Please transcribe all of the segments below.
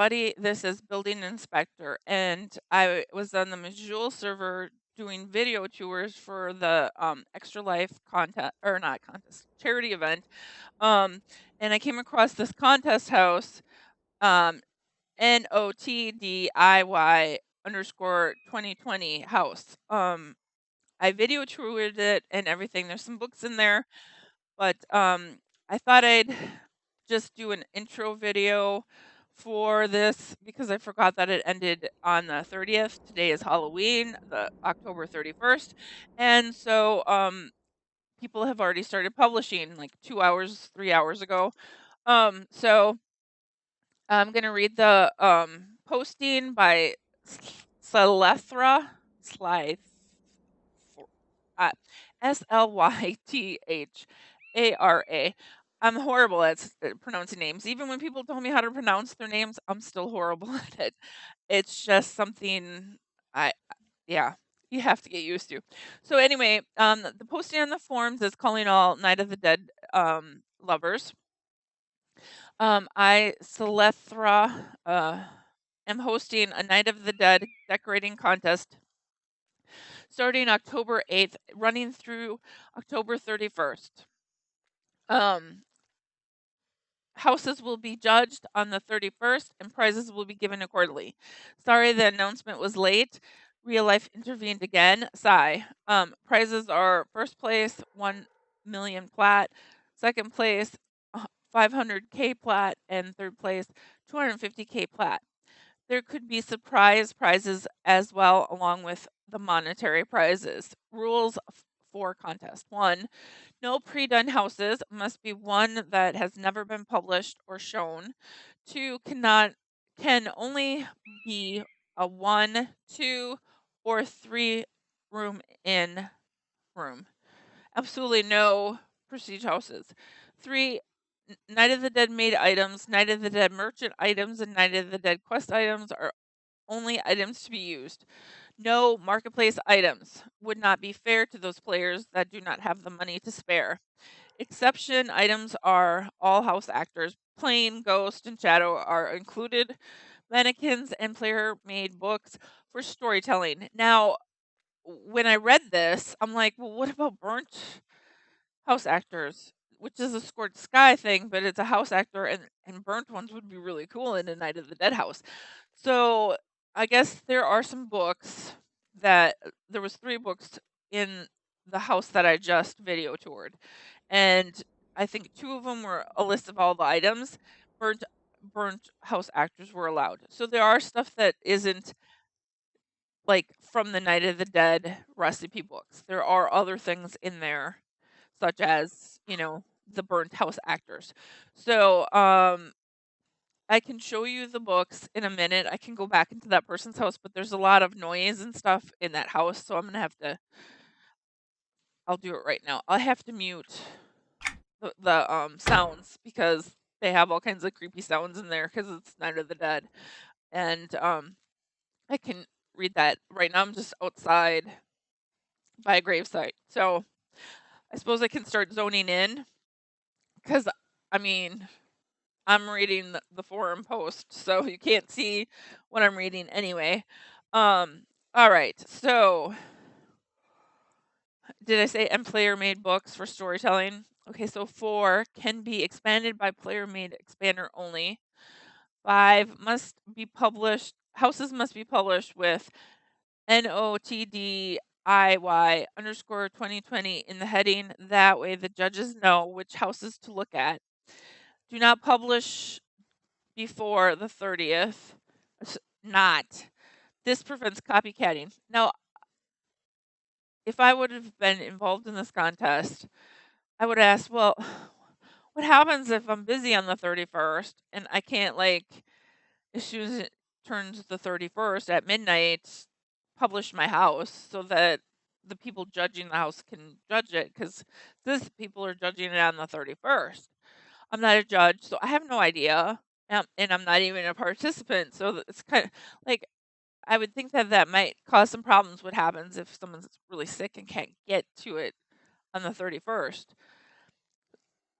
everybody. This is Building Inspector, and I was on the Majul server doing video tours for the Extra Life contest, or not contest, charity event. And I came across this contest house, um, NoTDiy underscore 2020 house. I video toured it and everything. There's some books in there, but I thought I'd just do an intro video for this because I forgot that it ended on the 30th. Today is Halloween, the October 31st. And so people have already started publishing like 2 hours, 3 hours ago. So I'm going to read the posting by Slythra, Slyth, uh, Slythara. I'm horrible at pronouncing names. Even when people tell me how to pronounce their names, I'm still horrible at it. It's just something I, yeah, you have to get used to. So anyway, the posting on the forums is calling all Night of the Dead lovers. I, Celethra, am hosting a Night of the Dead decorating contest starting October 8th, running through October 31st. Houses will be judged on the 31st and prizes will be given accordingly. Sorry the announcement was late. Real life intervened again. Sigh. Prizes are first place 1 million plat, second place 500K plat, and third place 250K plat. There could be surprise prizes as well, along with the monetary prizes. Rules for contest: 1. No pre-done houses, must be one that has never been published or shown. 2. Can only be a 1, 2, or 3 room in room. Absolutely no prestige houses. 3. Night of the Dead made items, Night of the Dead merchant items, and Night of the Dead quest items are only items to be used. No marketplace items. Would not be fair to those players that do not have the money to spare. Exception items are all house actors. Plain, ghost, and shadow are included. Mannequins and player made books for storytelling. Now, when I read this, I'm like, well, what about burnt house actors? Which is a scored sky thing, but it's a house actor, and burnt ones would be really cool in a Night of the Dead house. So I guess there are some books that there was 3 books in the house that I just video toured, and I think 2 of them were a list of all the items. Burnt burnt house actors were allowed. So there are stuff that isn't like from the Night of the Dead recipe books. There are other things in there, such as, the burnt house actors. So I can show you the books in a minute. I can go back into that person's house, but there's a lot of noise and stuff in that house, so I'll do it right now. I have to mute the sounds because they have all kinds of creepy sounds in there because it's Night of the Dead. And I can read that right now. I'm just outside by a gravesite. So I suppose I can start zoning in because, I mean, I'm reading the forum post, so you can't see what I'm reading anyway. All right. So, did I say and player made books for storytelling? Okay, so 4 can be expanded by player made expander only. 5 must be published. Houses must be published with NoTDiy underscore 2020 in the heading. That way the judges know which houses to look at. Do not publish before the 30th. Not. This prevents copycatting. Now, if I would have been involved in this contest, I would ask, well, what happens if I'm busy on the 31st and I can't, like, as soon as it turns the 31st at midnight, publish my house so that the people judging the house can judge it? Because these people are judging it on the 31st. I'm not a judge, so I have no idea. And I'm not even a participant. So it's kind of like, I would think that that might cause some problems. What happens if someone's really sick and can't get to it on the 31st?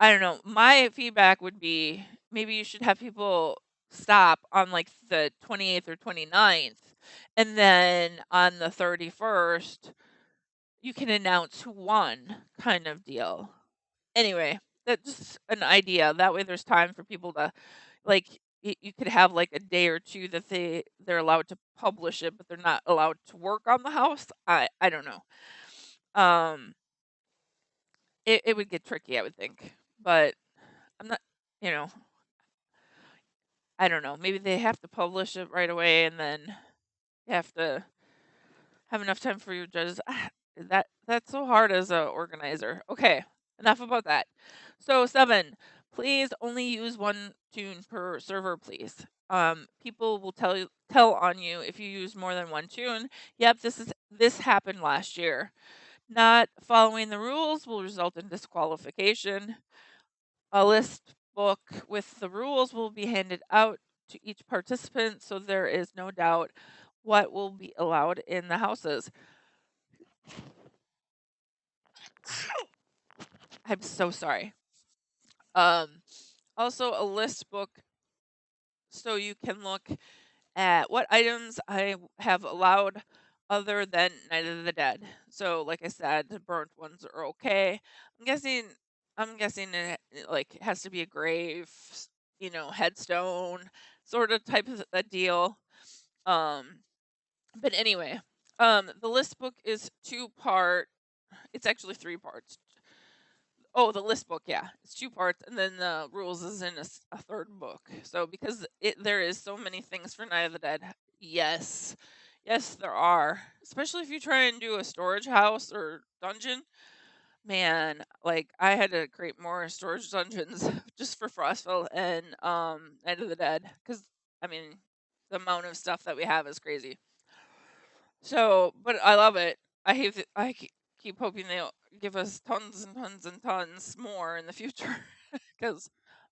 I don't know. My feedback would be maybe you should have people stop on like the 28th or 29th, and then on the 31st you can announce who won, kind of deal. Anyway, that's just an idea. That way there's time for people to, like, you could have like a day or two that they're allowed to publish it, but they're not allowed to work on the house. I don't know. Um, it would get tricky, I would think, but I'm not, you know, I don't know. Maybe they have to publish it right away, and then you have to have enough time for your judges. That's so hard as a organizer. Okay, enough about that. So 7, please only use one tune per server, please. People will tell on you if you use more than one tune. Yep, this happened last year. Not following the rules will result in disqualification. A list book with the rules will be handed out to each participant, so there is no doubt what will be allowed in the houses. I'm so sorry. Also a list book so you can look at what items I have allowed other than Night of the Dead. So like I said, the burnt ones are okay. I'm guessing it like has to be a grave, headstone sort of type of a deal. Um but anyway, the list book is 2 part. It's actually 3 parts. Oh, the list book, yeah, it's 2 parts, and then the rules is in a third book. So because there is so many things for Night of the Dead, yes, yes, there are. Especially if you try and do a storage house or dungeon, man. Like I had to create more storage dungeons just for Frostville and Night of the Dead, because I mean, the amount of stuff that we have is crazy. So, but I love it. I keep hoping they'll give us tons and tons and tons more in the future because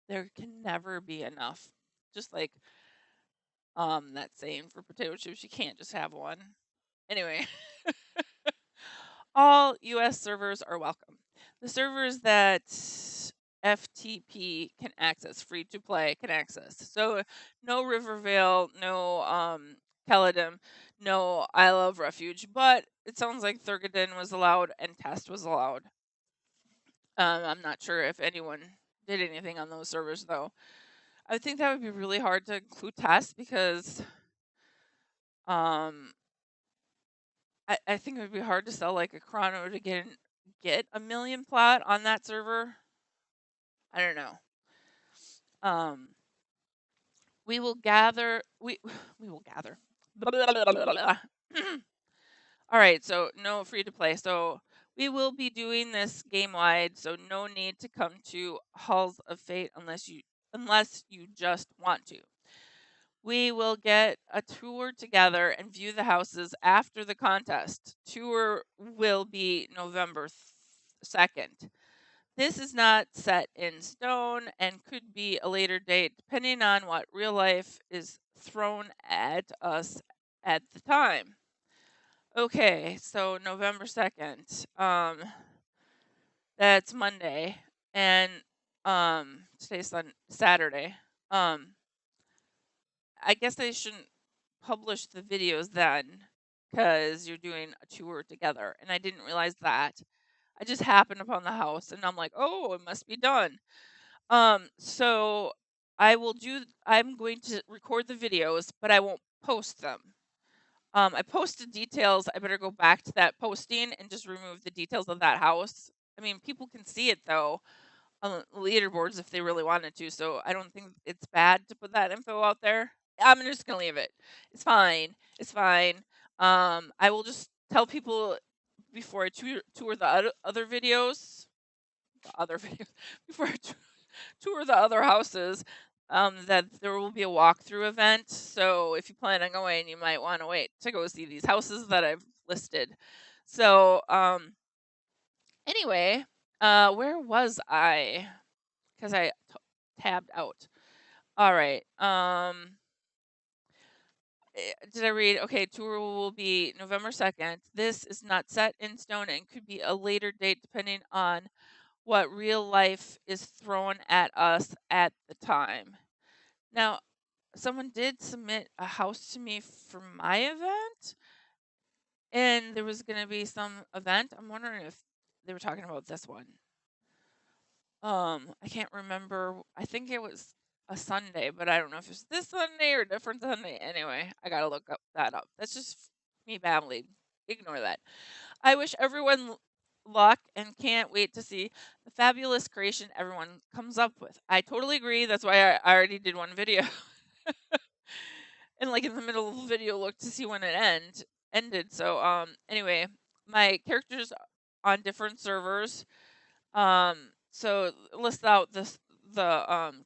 there can never be enough. Just like that saying for potato chips, you can't just have one. Anyway, all US servers are welcome. The servers that FTP can access, free to play can access. So no Rivervale, no Caledon, no Isle of Refuge, but it sounds like Thurgadon was allowed and Test was allowed. I'm not sure if anyone did anything on those servers though. I think that would be really hard to include Test because um I think it would be hard to sell like a chrono to get a million plot on that server. I don't know. Um, we will gather. We will gather. All right, so no free to play. So we will be doing this game wide. So no need to come to Halls of Fate unless you just want to. We will get a tour together and view the houses after the contest. Tour will be November 2nd. This is not set in stone and could be a later date depending on what real life is thrown at us at the time. Okay, so November 2nd. That's Monday and today's Saturday. Um I guess they shouldn't publish the videos then because you're doing a tour together. And I didn't realize that. I just happened upon the house and I'm like, oh, it must be done. So I'm going to record the videos, but I won't post them. I posted details. I better go back to that posting and just remove the details of that house. I mean, people can see it though on the leaderboards if they really wanted to. So I don't think it's bad to put that info out there. I'm just gonna leave it. It's fine. It's fine. I will just tell people before I tour the other videos, the other videos before I tour the other houses. That there will be a walkthrough event. So if you plan on going, you might want to wait to go see these houses that I've listed. So anyway, where was I? Because I tabbed out. All right. Did I read? Okay, tour will be November 2nd. This is not set in stone and could be a later date depending on what real life is thrown at us at the time. Now, someone did submit a house to me for my event, and there was gonna be some event. I'm wondering if they were talking about this one. I can't remember. I think it was a Sunday, but I don't know if it's this Sunday or a different Sunday. Anyway, I gotta look that up. That's just me babbling. Ignore that. I wish everyone luck and can't wait to see the fabulous creation everyone comes up with. I totally agree. That's why I already did one video. And like in the middle of the video, look to see when it ended. So anyway, my characters on different servers. So list out the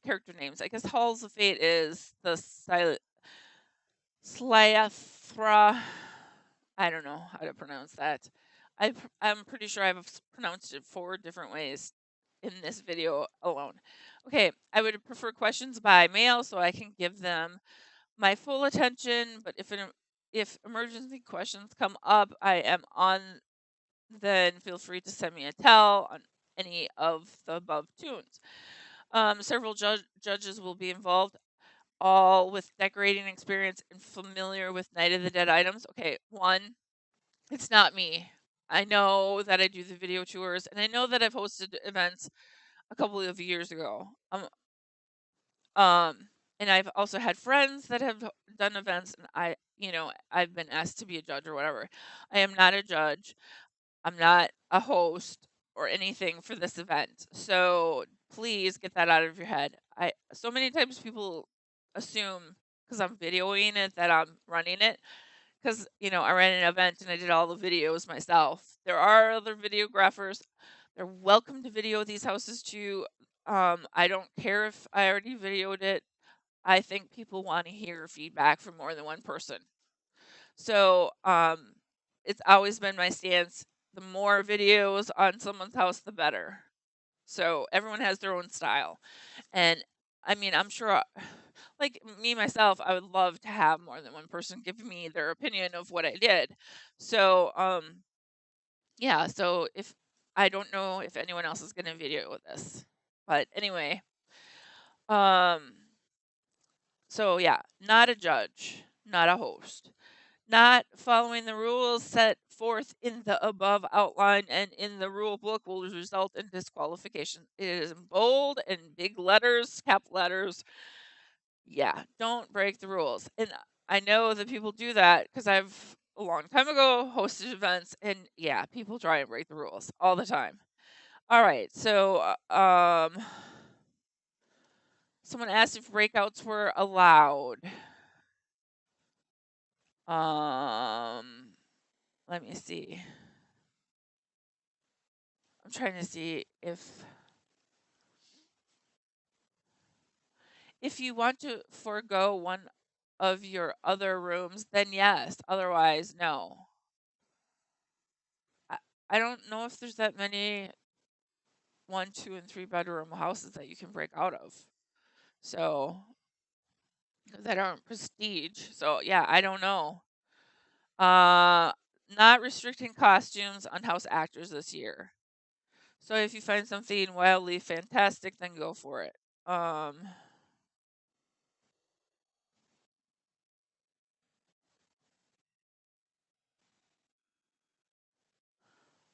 character names. I guess Halls of Fate is the Sliathra. I don't know how to pronounce that. I'm pretty sure I've pronounced it 4 different ways in this video alone. Okay, I would prefer questions by mail so I can give them my full attention. But if emergency questions come up, I am on. Then feel free to send me a tell on any of the above tunes. Several judges will be involved, all with decorating experience and familiar with Night of the Dead items. Okay, one, it's not me. I know that I do the video tours, and I know that I've hosted events a couple of years ago. And I've also had friends that have done events, and I've been asked to be a judge or whatever. I am not a judge. I'm not a host or anything for this event. So please get that out of your head. I so many times people assume because I'm videoing it that I'm running it. Because I ran an event and I did all the videos myself. There are other videographers. They're welcome to video these houses too. I don't care if I already videoed it. I think people want to hear feedback from more than one person. So it's always been my stance. The more videos on someone's house, the better. So everyone has their own style. And I mean, I'm sure, like me myself, I would love to have more than one person give me their opinion of what I did. So, yeah. So if I don't know if anyone else is going to video this, but anyway, um, so yeah, not a judge, not a host. Not following the rules set forth in the above outline and in the rule book will result in disqualification. It is in bold and big letters, cap letters. Yeah, don't break the rules. And I know that people do that because I've a long time ago hosted events, and yeah, people try and break the rules all the time. All right, so someone asked if breakouts were allowed. Let me see. I'm trying to see if you want to forego one of your other rooms, then yes. Otherwise, no. I, I don't know if there's that many 1, 2, and 3 bedroom houses that you can break out of. So that aren't prestige. So yeah, I don't know. Uh, not restricting costumes on house actors this year. So if you find something wildly fantastic, then go for it.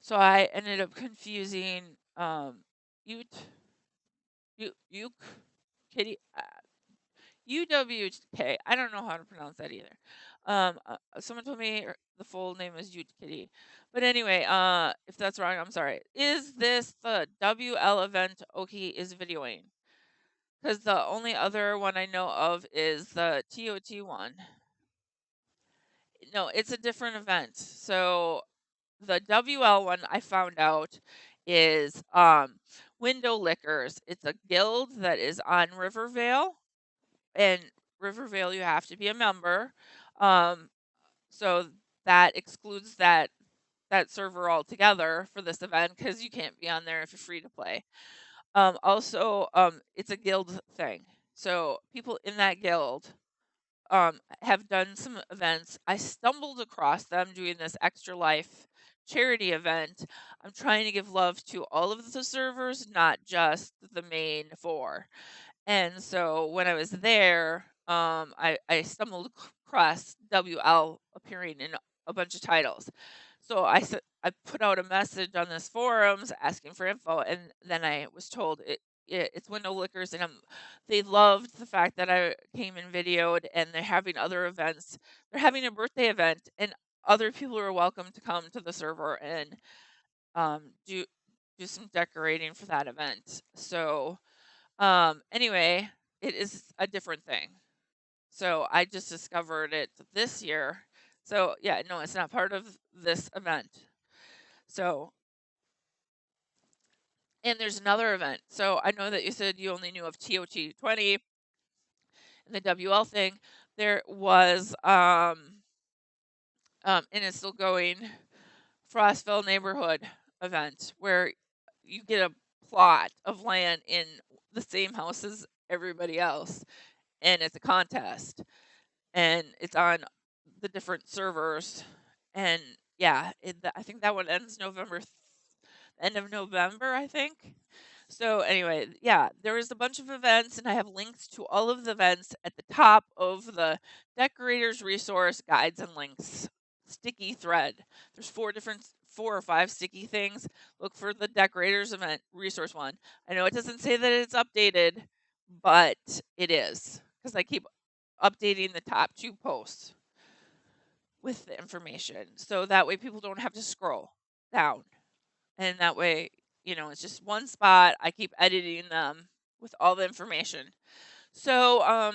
So I ended up confusing Ute, Uke, Kitty, UWK. I don't know how to pronounce that either. Someone told me the full name is Ute Kitty, but anyway, if that's wrong, I'm sorry. Is this the WL event Oki is videoing? Because the only other one I know of is the TOT one. No, it's a different event. So the WL one I found out is Window Lickers. It's a guild that is on Rivervale, and Rivervale you have to be a member. Um, so that excludes that server altogether for this event because you can't be on there if you're free to play. Also, it's a guild thing. So people in that guild have done some events. I stumbled across them doing this Extra Life charity event. I'm trying to give love to all of the servers, not just the main 4. And so when I was there, I stumbled across WL appearing in a bunch of titles. So I put out a message on this forums asking for info, and then I was told it's Window Lickers, and they loved the fact that I came and videoed, and they're having other events. They're having a birthday event, and other people are welcome to come to the server and do some decorating for that event. So anyway, it is a different thing. So I just discovered it this year. So yeah, no, it's not part of this event. So, and there's another event. So I know that you said you only knew of TOT 20 and the WL thing. There was and it's still going, Frostville neighborhood event where you get a plot of land in the same house as everybody else, and it's a contest, and it's on the different servers, and yeah, I think that one ends end of November, I think. So anyway, yeah, there was a bunch of events, and I have links to all of the events at the top of the decorators resource guides and links sticky thread. There's four or five sticky things. Look for the decorators event resource one. I know it doesn't say that it's updated, but it is, because I keep updating the top two posts with the information, so that way people don't have to scroll down, and that way, it's just one spot. I keep editing them with all the information. So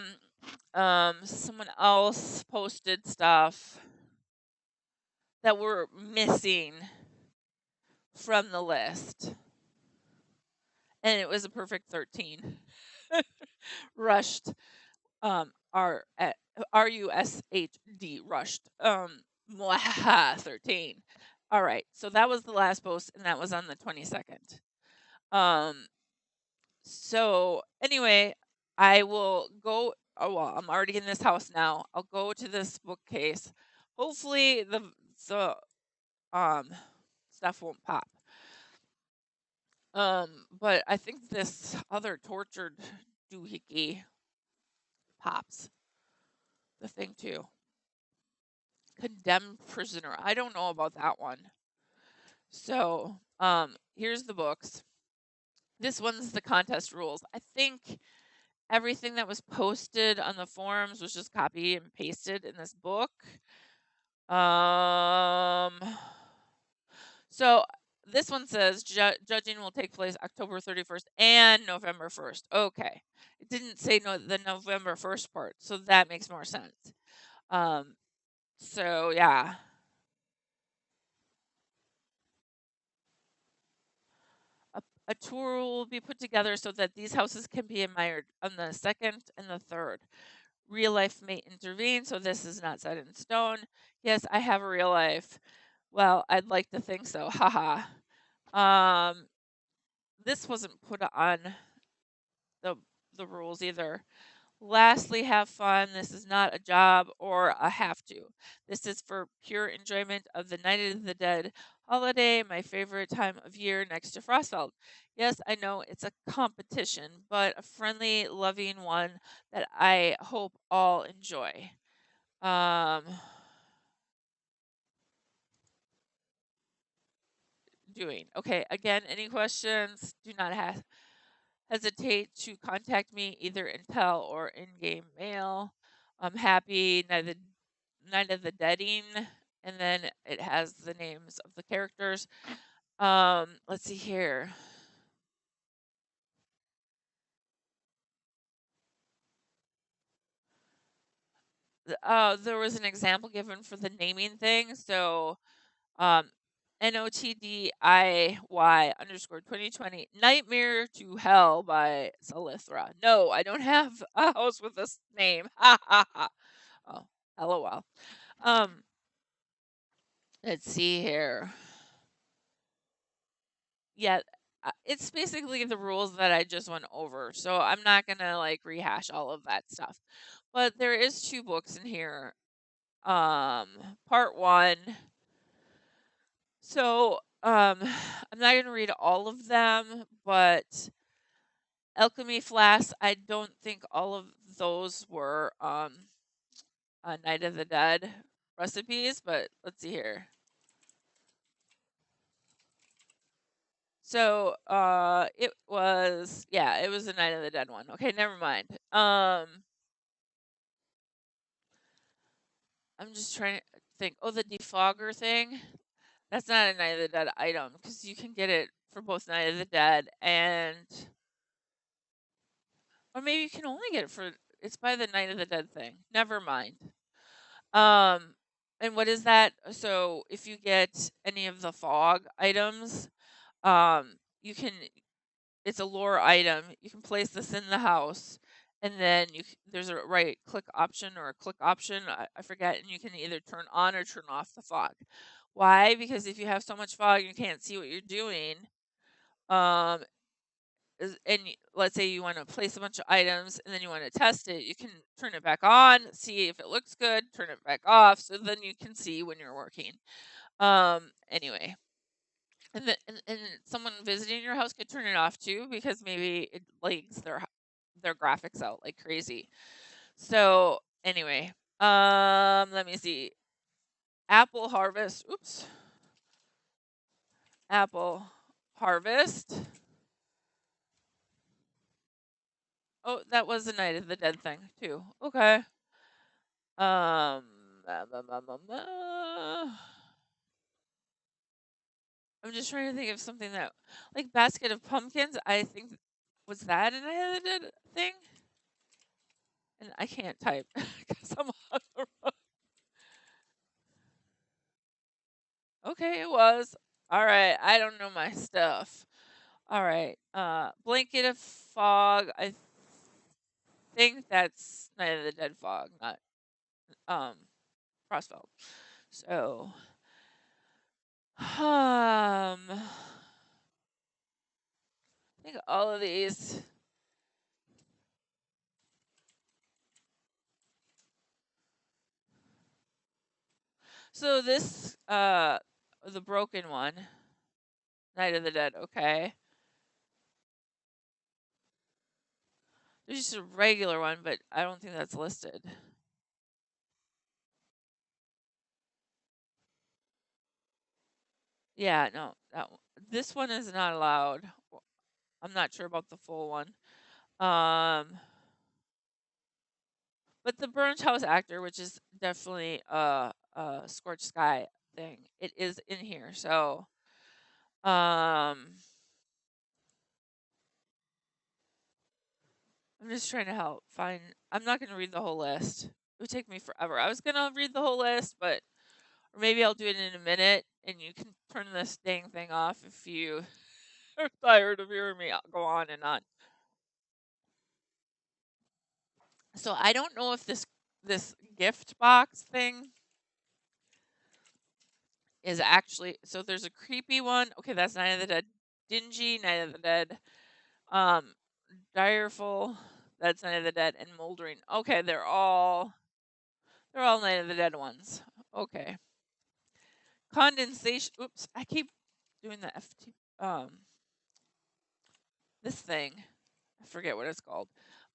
someone else posted stuff that were missing from the list, and it was a perfect 13. Rushed, RUSHD, rushed, 13. All right, so that was the last post, and that was on the 22nd. So anyway, I will go. Oh well, I'm already in this house now. I'll go to this bookcase. Hopefully the um stuff won't pop. But I think this other tortured doohickey pops the thing too. Condemned prisoner. I don't know about that one. So here's the books. This one's the contest rules. I think everything that was posted on the forums was just copy and pasted in this book. So this one says judging will take place October 31st and November 1st. Okay. It didn't say the November 1st part, so that makes more sense. So yeah. A tour will be put together so that these houses can be admired on the 2nd and the 3rd. Real life may intervene, so this is not set in stone. Yes, I have a real life. Well, I'd like to think so. Haha. This wasn't put on the rules either. Lastly, have fun. This is not a job or a have to. This is for pure enjoyment of the Night of the Dead holiday, my favorite time of year next to Frostfeld. Yes, I know it's a competition, but a friendly, loving one that I hope all enjoy. Doing. Okay, again, any questions? Do not hesitate to contact me either in tel or in-game mail. I'm happy Night of the Deading, and then it has the names of the characters. Let's see here. There was an example given for the naming thing. So, NoTDiy _ 2020 Nightmare to Hell by Salithra. No, I don't have a house with this name. Ha ha ha. Oh, LOL. Let's see here. Yeah, it's basically the rules that I just went over. So I'm not going to like rehash all of that stuff. But there is two books in here. Part 1. So, I'm not going to read all of them, but Alchemy flasks. I don't think all of those were Night of the Dead recipes, but let's see here. So it was, yeah, it was a Night of the Dead one. Okay, never mind. I'm just trying to think. Oh, the defogger thing. That's not a Night of the Dead item because you can get it for both Night of the Dead and, or maybe you can only get it for, it's by the Night of the Dead thing. Never mind. Um, and what is that? So if you get any of the fog items, you can, it's a lore item. You can place this in the house, and then there's a right click option or a click option. I forget, and you can either turn on or turn off the fog. Why? Because if you have so much fog, you can't see what you're doing. Um, let's say you want to place a bunch of items and then you want to test it, you can turn it back on, see if it looks good, turn it back off, so then you can see when you're working. Anyway, and someone visiting your house could turn it off too because maybe it lags their graphics out like crazy. So anyway, let me see. Apple harvest. Oops. Apple harvest. Oh, that was the Night of the Dead thing too. Okay. Um, I'm just trying to think of something that, like basket of pumpkins. I think was that an Night of the Dead thing? And I can't type because I'm on the road. Okay, it was. All right, I don't know my stuff. All right, blanket of fog. I think that's Night of the Dead fog, not um Frostfeld. So, I think all of these. So this, the broken one, Night of the Dead. Okay, there's just a regular one, but I don't think that's listed. Yeah, no, this one is not allowed. I'm not sure about the full one. But the Burnt House actor, which is definitely a Scorched Sky thing, it is in here. So, I'm just trying to help find. I'm not going to read the whole list. It would take me forever. I was going to read the whole list, but or maybe I'll do it in a minute, and you can turn this dang thing off if you are tired of hearing me go on and on. So I don't know if this gift box thing is actually, so there's a creepy one. Okay, that's Night of the Dead. Dingy, Night of the Dead. Um, Direful, that's Night of the Dead, and Moldering. Okay, they're all Night of the Dead ones. Okay. Condensation. Oops, I keep doing the FT. This thing. I forget what it's called.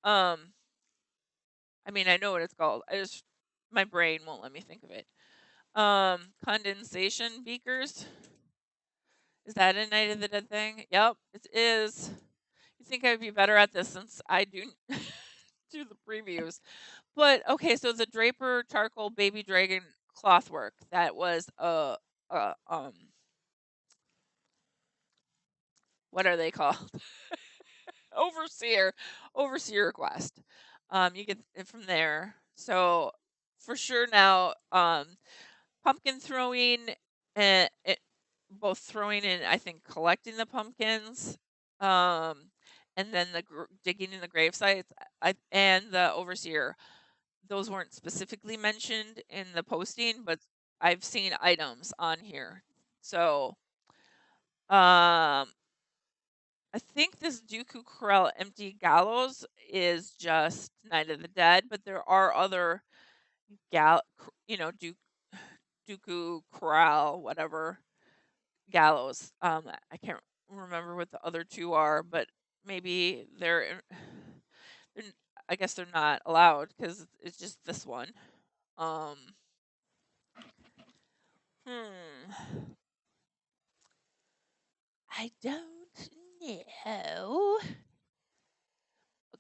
I mean, I know what it's called. My brain won't let me think of it. Condensation beakers. Is that a Night of the Dead thing? Yep, it is. You think I'd be better at this since I do do the previews. But okay, so the Draper charcoal baby dragon cloth work, that was a what are they called? Overseer quest. You get it from there. So for sure now, pumpkin throwing and both throwing and I think collecting the pumpkins, and then the digging in the grave sites. And the overseer. Those weren't specifically mentioned in the posting, but I've seen items on here. So, I think this Dooku Corral empty gallows is just Night of the Dead, but there are other Dooku Corral, whatever gallows. I can't remember what the other two are, but maybe they're I guess they're not allowed because it's just this one. Um, hmm. I don't know.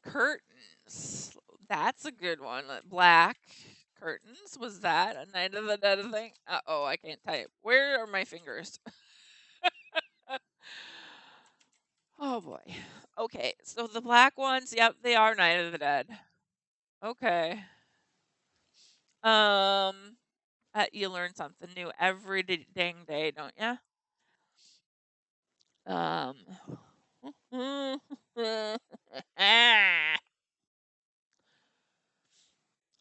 Curtains. That's a good one. Black curtains. Was that a Night of the Dead thing? Oh, I can't type. Where are my fingers? Oh boy. Okay, so the black ones, yep, they are Night of the Dead. Okay. Um, you learn something new every dang day, don't you? Um. Ah.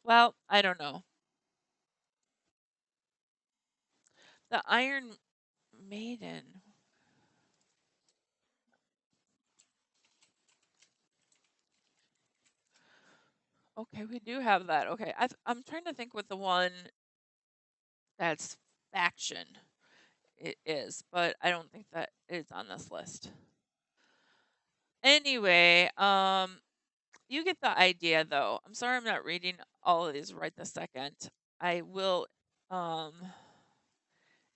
Well, I don't know. The Iron Maiden. Okay, we do have that. Okay, I'm trying to think what the one that's faction it is, but I don't think that it's on this list. Anyway, you get the idea though. I'm sorry I'm not reading all of these right this second. I will um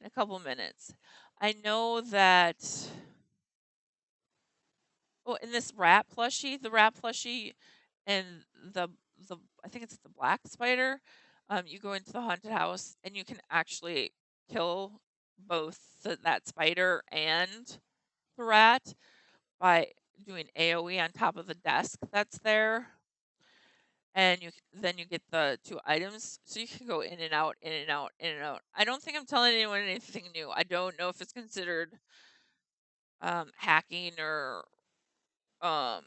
in a couple minutes. I know that in this rat plushie, the rat plushie and the the I think it's the black spider, you go into the haunted house and you can actually kill both that spider and the rat by doing AoE on top of the desk that's there. And then you get the two items, so you can go in and out, in and out, in and out. I don't think I'm telling anyone anything new. I don't know if it's considered hacking or um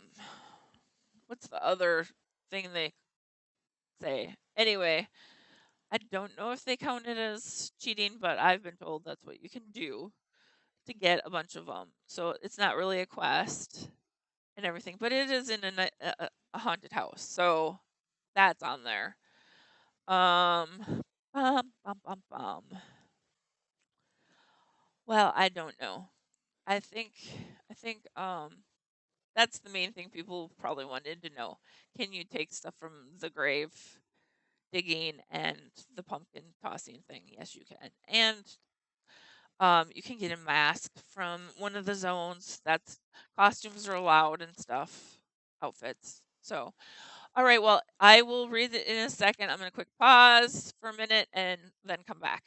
what's the other thing they say. Anyway, I don't know if they count it as cheating, but I've been told that's what you can do to get a bunch of them. So it's not really a quest and everything, but it is in a haunted house, so that's on there. Um, bum, bum, bum. Well, I don't know. I think I think that's the main thing people probably wanted to know. Can you take stuff from the grave digging and the pumpkin tossing thing? Yes, you can. And you can get a mask from one of the zones. That's costumes are allowed and stuff, outfits. So, all right. Well, I will read it in a second. I'm gonna quick pause for a minute and then come back.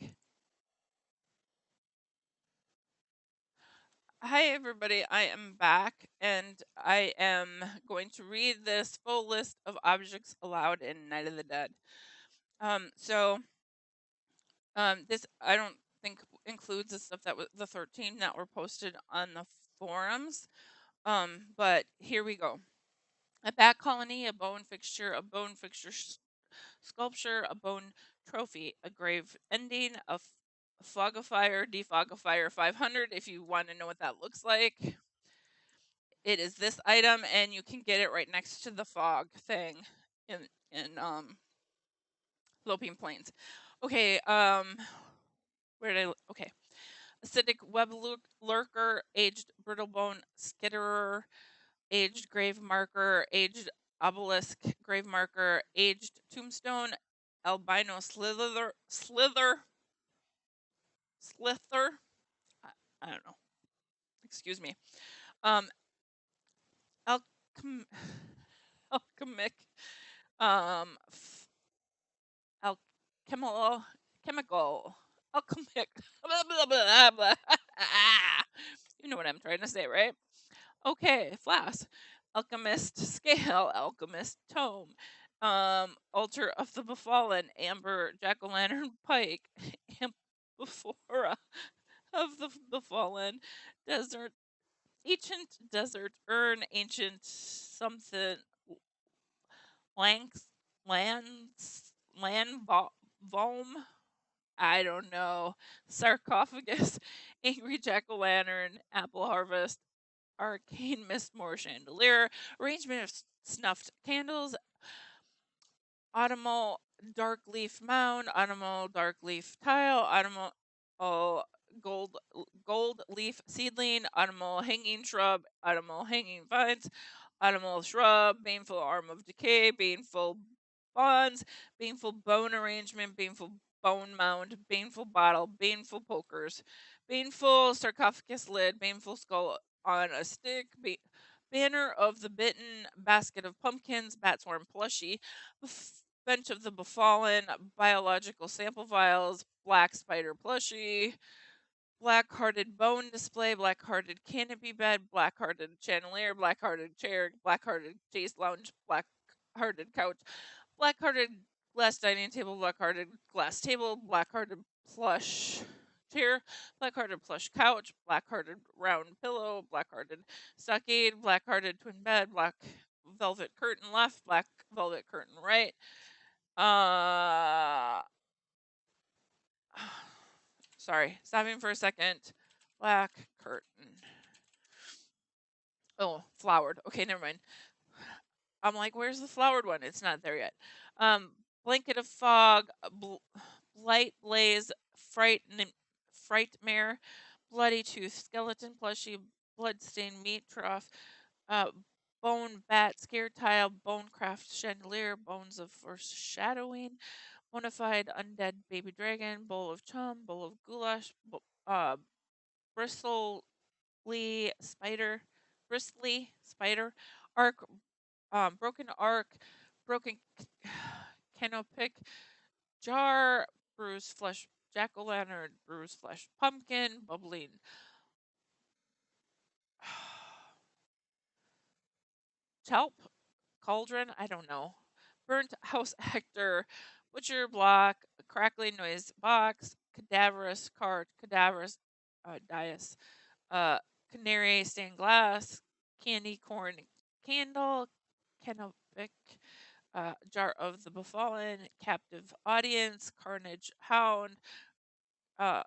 Hi, everybody. I am back and I am going to read this full list of objects allowed in Night of the Dead. So this I don't think includes the stuff that was the 13 that were posted on the forums. But here we go. A bat colony, a bone fixture sculpture, a bone trophy, a grave ending, a fogifier, defogifier 500 if you want to know what that looks like. It is this item, and you can get it right next to the fog thing in sloping plains. Okay, where did okay. Acidic web lurker, aged brittlebone skitterer, aged grave marker, aged obelisk grave marker, aged tombstone, albino slither. I don't know. Excuse me. Um, alchem, alchemic, alchemical, chemical, alchemic. Blah, blah, blah, blah. You know what I'm trying to say, right? Okay, flask. Alchemist scale, alchemist tome, altar of the befallen, amber jack-o'-lantern pike, amphora of the befallen, desert, ancient desert urn, ancient something, lands, lands, land volm, I don't know, sarcophagus, angry jack-o'-lantern, apple harvest, arcane mistmore chandelier, arrangement of snuffed candles, autumnal dark leaf mound, autumnal dark leaf tile, autumnal gold leaf seedling, autumnal hanging shrub, autumnal hanging vines, autumnal shrub, baneful arm of decay, baneful bonds, baneful bone arrangement, baneful bone mound, baneful bottle, baneful pokers, baneful sarcophagus lid, baneful skull on a stick, banner of the bitten, basket of pumpkins, batsworm plushie, bench of the befallen, biological sample vials, black spider plushie, black-hearted bone display, black-hearted canopy bed, black-hearted chandelier, black-hearted chair, black-hearted chase lounge, black-hearted couch, black-hearted glass dining table, black-hearted glass table, black-hearted plush chair, black-hearted plush couch, black-hearted round pillow, black-hearted stockade, black-hearted twin bed, black velvet curtain left, black velvet curtain right. Sorry, stopping for a second. Black curtain. Oh, flowered. Okay, never mind. I'm like, where's the flowered one? It's not there yet. Blanket of fog, light blaze, frightmare, bloody tooth, skeleton plushie, bloodstained meat trough, uh, bone bat, scare tile, bone craft chandelier, bones of foreshadowing, bonafide undead baby dragon, bowl of chum, bowl of goulash, bristly spider, bristly spider, arc, broken arc, broken canopic, jar, bruised flesh, jack-o'-lantern, bruised flesh, pumpkin, bubbling. Chalp, cauldron, I don't know. Burnt house Hector, butcher block, crackling noise box, cadaverous cart, cadaverous dias, canary stained glass, candy corn candle, canopic, jar of the befallen, captive audience, carnage hound, uh,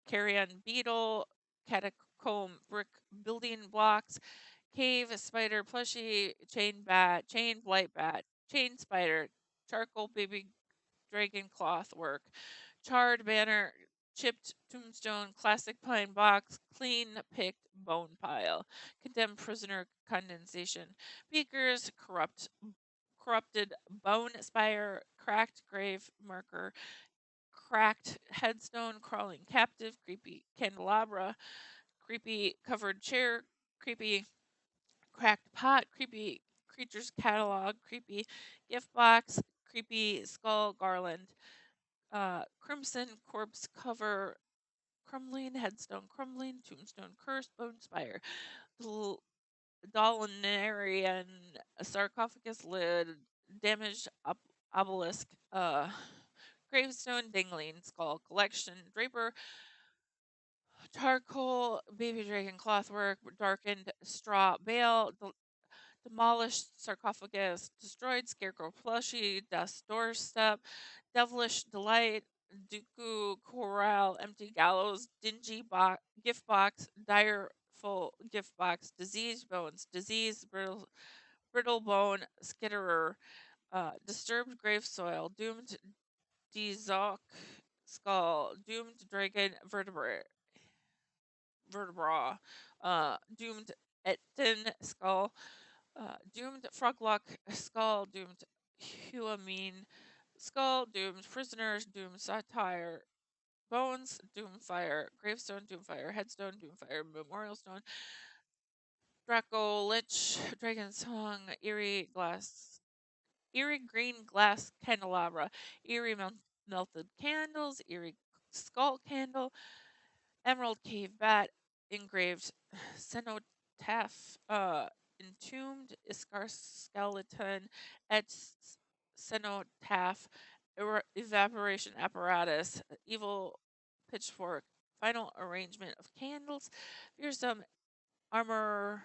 carrion beetle, catacomb brick building blocks, cave spider plushie, chain bat, chain blight bat, chain spider, charcoal baby dragon cloth work, charred banner, chipped tombstone, classic pine box, clean picked bone pile, condemned prisoner condensation, beakers, corrupted bone spire, cracked grave marker, cracked headstone, crawling captive, creepy candelabra, creepy covered chair, creepy cracked pot, creepy creatures catalog, creepy gift box, creepy skull garland, crimson corpse cover, crumbling headstone, crumbling tombstone, cursed bone spire, Dolinarian sarcophagus lid, damaged obelisk, gravestone, dangling skull collection, draper, charcoal, baby dragon clothwork, darkened straw bale, demolished sarcophagus, destroyed scarecrow plushie, dust doorstep, devilish delight, Dooku corral, empty gallows, dingy gift box, direful gift box, diseased bones, diseased brittle bone, skitterer, disturbed grave soil, doomed Dizok skull, doomed dragon vertebra, doomed Etten skull, doomed froglock skull, doomed Huamine skull, doomed prisoners, doomed satire, bones, doomfire, gravestone, doomfire, headstone, doomfire, memorial stone, Draco lich, dragon song, eerie green glass candelabra, eerie melted candles, eerie skull candle, emerald cave bat, engraved cenotaph, entombed iskar skeleton, etched cenotaph, evaporation apparatus, evil pitchfork, final arrangement of candles, fearsome armor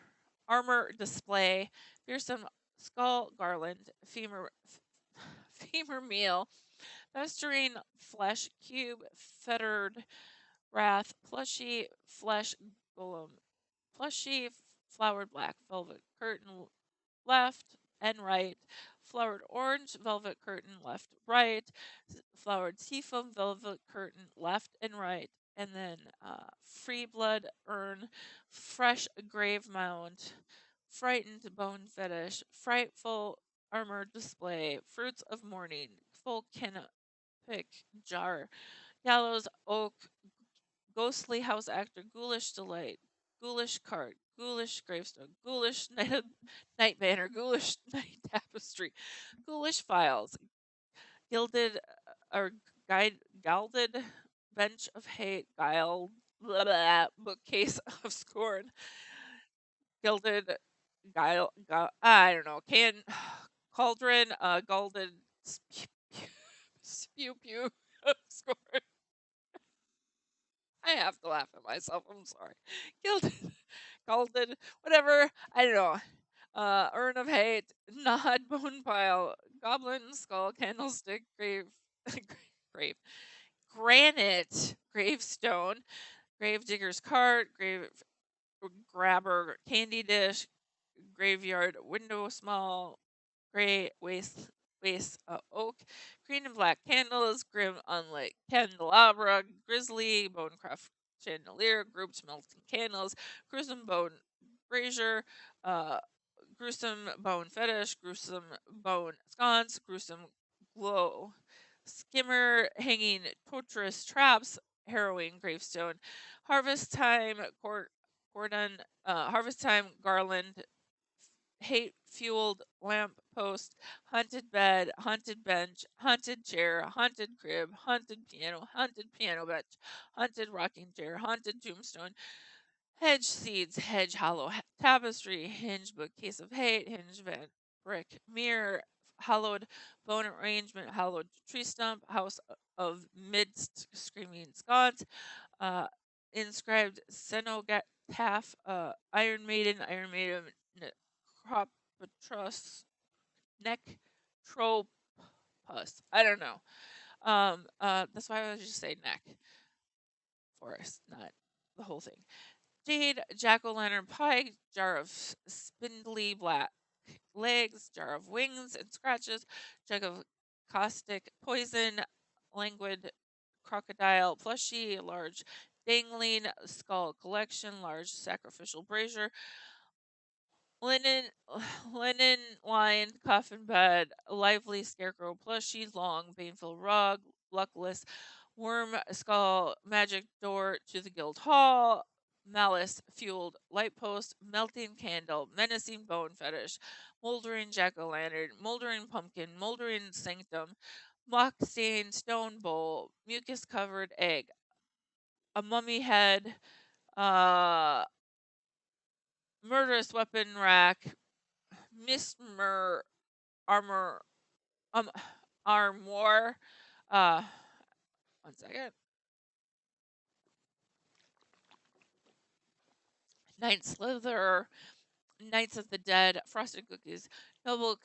display, fearsome skull garland, femur meal, festering flesh cube, fettered wrath, plushy flesh golem, plushy flowered black velvet curtain left and right, flowered orange velvet curtain left right, flowered seafoam velvet curtain left and right, and then free blood urn, fresh grave mound, frightened bone fetish, frightful armor display, fruits of mourning, full canopic jar, gallows oak, ghostly house actor, ghoulish delight, ghoulish cart, ghoulish gravestone, ghoulish night banner, ghoulish night tapestry, ghoulish files, gilded or gilded bench of hate, bookcase of scorn, gilded I don't know, cauldron, gilded spew pew of scorn. I have to laugh at myself. I'm sorry. Gilded, gilded, whatever. I don't know. Urn of hate, nod, bone pile, goblin skull, candlestick, grave, granite, gravestone, grave digger's cart, grave grabber, candy dish, graveyard window small, gray oak, green and black candles, grim unlit candelabra, grizzly bonecraft chandelier, grouped melting candles, gruesome bone brazier, uh, gruesome bone fetish, gruesome bone sconce, gruesome glow, skimmer hanging torturous traps, harrowing gravestone, harvest time cordon, harvest time garland, hate fueled lamp post, haunted bed, haunted bench, haunted chair, haunted crib, haunted piano bench, haunted rocking chair, haunted tombstone, hedge seeds, hedge hollow tapestry, hinge bookcase of hate, hinge vent, brick, mirror, hollowed bone arrangement, hollowed tree stump, house of midst screaming sconce, uh, inscribed cenotaph, Iron Maiden, Necropatros, Nectropus. I don't know. That's why I was just saying neck forest, not the whole thing. Jade, jack-o'-lantern pie, jar of spindly black legs, jar of wings and scratches, jug of caustic poison, languid crocodile plushie, large dangling skull collection, large sacrificial brazier, linen linen lined coffin bed, lively scarecrow plushie, long baneful rug, luckless worm skull, magic door to the guild hall, malice fueled light post, melting candle, menacing bone fetish, moldering jack-o'-lantern, moldering pumpkin, moldering sanctum, mock stained stone bowl, mucus covered egg, a mummy head, uh murderous weapon rack, mismer armor um armor, uh 1 second, Night Slither, Knights of the Dead, Frosted Cookies, Noble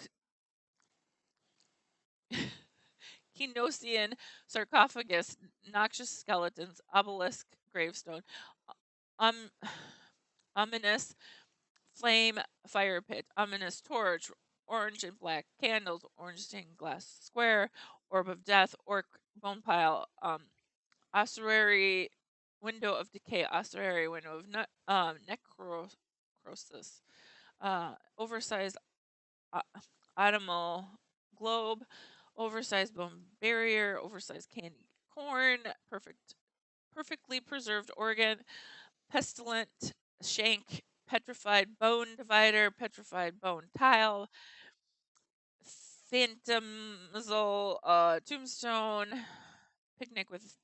Kenosian sarcophagus, noxious skeletons, obelisk gravestone, um, ominous flame fire pit, ominous torch, orange and black candles, orange stained glass square, orb of death, orc bone pile, ossuary window of decay, ossuary window of necrosis, oversized uh, animal globe, oversized bone barrier, oversized candy corn, perfectly preserved organ, pestilent shank, petrified bone divider, petrified bone tile, phantomzal tombstone, picnic with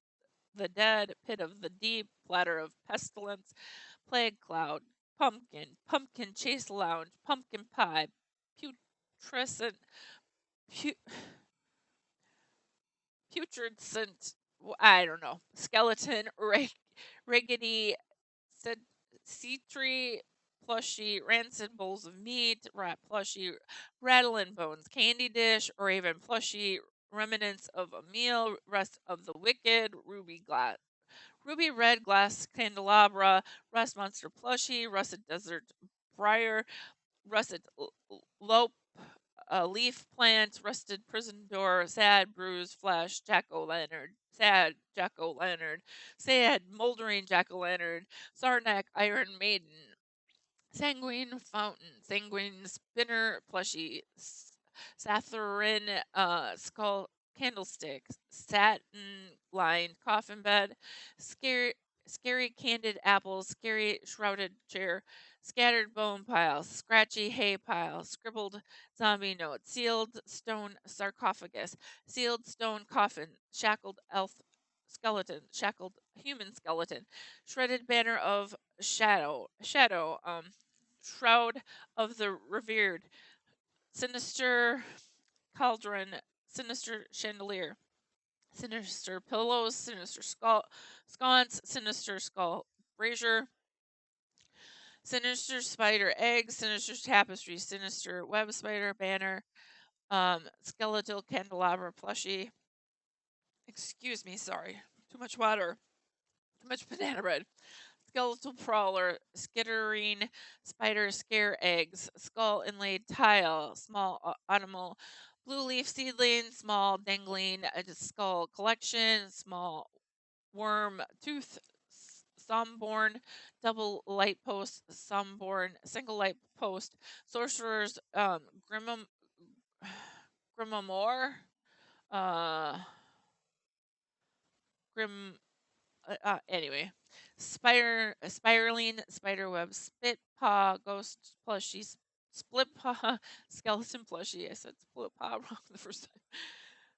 the dead, pit of the deep, platter of pestilence, plague cloud, pumpkin chase lounge, pumpkin pie, putrescent, pu- putrescent, I don't know, skeleton, raggedy, said sea tree, plushie, rancid bowls of meat, rat plushie, rattling bones, candy dish, raven plushie, remnants of a meal, rest of the wicked, ruby red glass candelabra, rust monster plushie, russet desert briar, russet lope, leaf plant, rusted prison door, sad bruised flesh, jack-o'-lantern, sad jack-o'-lantern, sad moldering jack-o'-lantern, Sarnak Iron Maiden, sanguine fountain, sanguine spinner plushie, Satharin skull candlestick, satin lined coffin bed, scary candid apples, scary shrouded chair, scattered bone pile, scratchy hay pile, scribbled zombie note, sealed stone sarcophagus, sealed stone coffin, shackled elf skeleton, shackled human skeleton, shredded banner of shadow, shroud of the revered, sinister cauldron, sinister chandelier, sinister pillows, sinister sconce, sinister skull brazier, sinister spider eggs, sinister tapestry, sinister web spider banner, skeletal candelabra plushie. Excuse me, sorry. Too much water. Too much banana bread. Skeletal prowler, skittering spider scare eggs, skull inlaid tile, small animal, blue leaf seedling, small dangling skull collection, small worm tooth, somborn, double light post, somborn, single light post, sorcerer's grimamore, uh, grim anyway, spiraling spiderweb, spit paw, ghost plushie, split paw, skeleton plushie. I said split paw wrong the first time.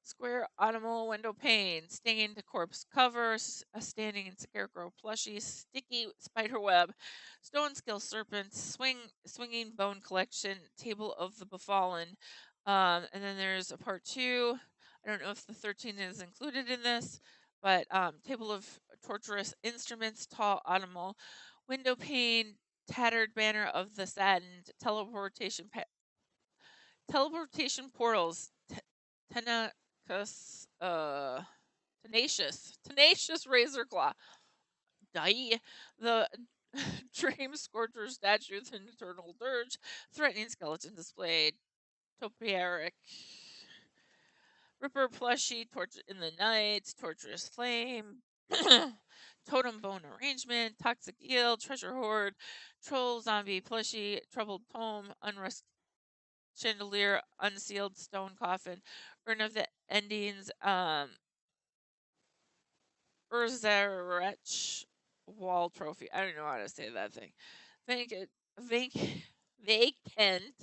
Square animal window pane, stained corpse cover, a standing scarecrow plushie, sticky spiderweb, stone skill serpent, swinging bone collection, table of the befallen. And then there's a part 2. I don't know if the 13 is included in this, but table of torturous instruments, tall animal, window pane, tattered banner of the saddened, teleportation portals, tenacious, tenacious razor claw, die, the dream scorcher statues and eternal dirge, threatening skeleton displayed, topiaric, ripper plushie, torch in the night, torturous flame, totem bone arrangement, toxic eel, treasure hoard, troll zombie plushie, troubled tome, unrest chandelier, unsealed stone coffin, urn of the endings, Urzarech wall trophy. I don't know how to say that thing. Vacant, vacant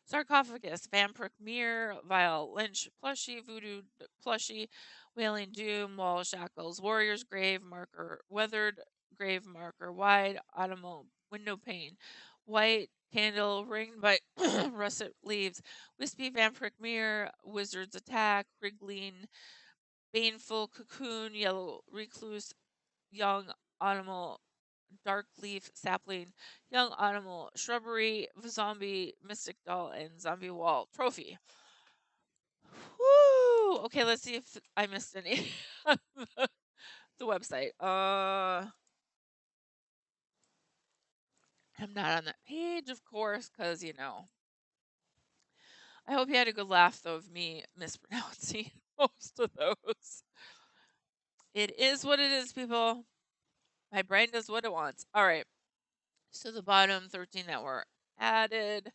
sarcophagus, vampiric mirror, vile lynch plushie, voodoo plushie, wailing doom, wall shackles, warrior's grave marker, weathered grave marker, wide autumnal window pane, white candle ringed by russet leaves, wispy vampiric mirror, wizard's attack, wriggling baneful cocoon, yellow recluse, young animal, dark leaf sapling, young animal, shrubbery, zombie, mystic doll, and zombie wall trophy. Woo! Okay, let's see if I missed any. The website. I'm not on that page, of course, because I hope you had a good laugh though of me mispronouncing most of those. It is what it is, people. My brain does what it wants. All right. So the bottom 13 that were added.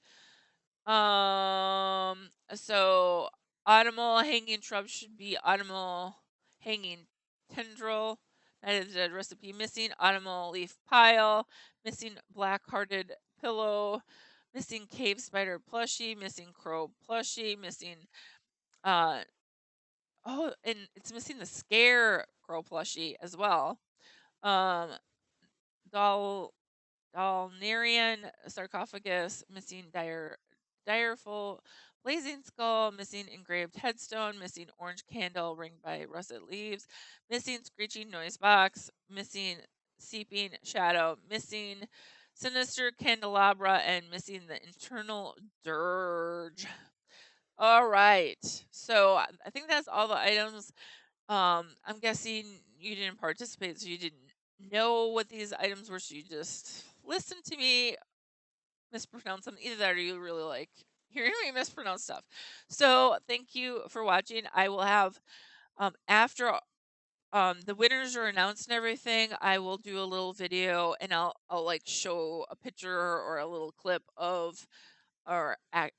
So autumnal hanging shrub should be autumnal hanging tendril. That is the recipe. Missing autumnal leaf pile. Missing black-hearted pillow. Missing cave spider plushie. Missing crow plushie. Missing oh, and it's missing the scarecrow plushie as well. Um, doll Dalnerian sarcophagus, missing direful blazing skull, missing engraved headstone, missing orange candle ringed by russet leaves, missing screeching noise box, missing seeping shadow, missing sinister candelabra, and missing the internal dirge. All right, so I think that's all the items. I'm guessing you didn't participate, so you didn't know what these items were, so you just listened to me mispronounce them. Either that or you really like hearing me mispronounce stuff. So thank you for watching. I will have after the winners are announced and everything, I will do a little video and I'll like show a picture or a little clip of or a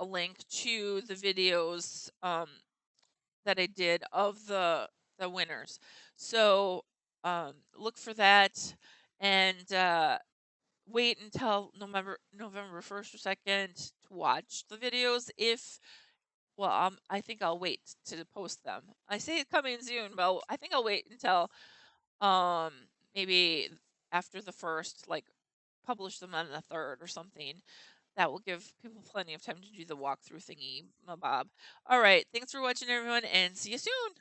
link to the videos that I did of the winners. So look for that and wait until November 1st or 2nd to watch the videos. I think I'll wait to post them. I say it's coming soon, but I think I'll wait until um maybe after the first, like publish them on the third or something. That will give people plenty of time to do the walkthrough thingy, Bob. All right, thanks for watching, everyone, and see you soon.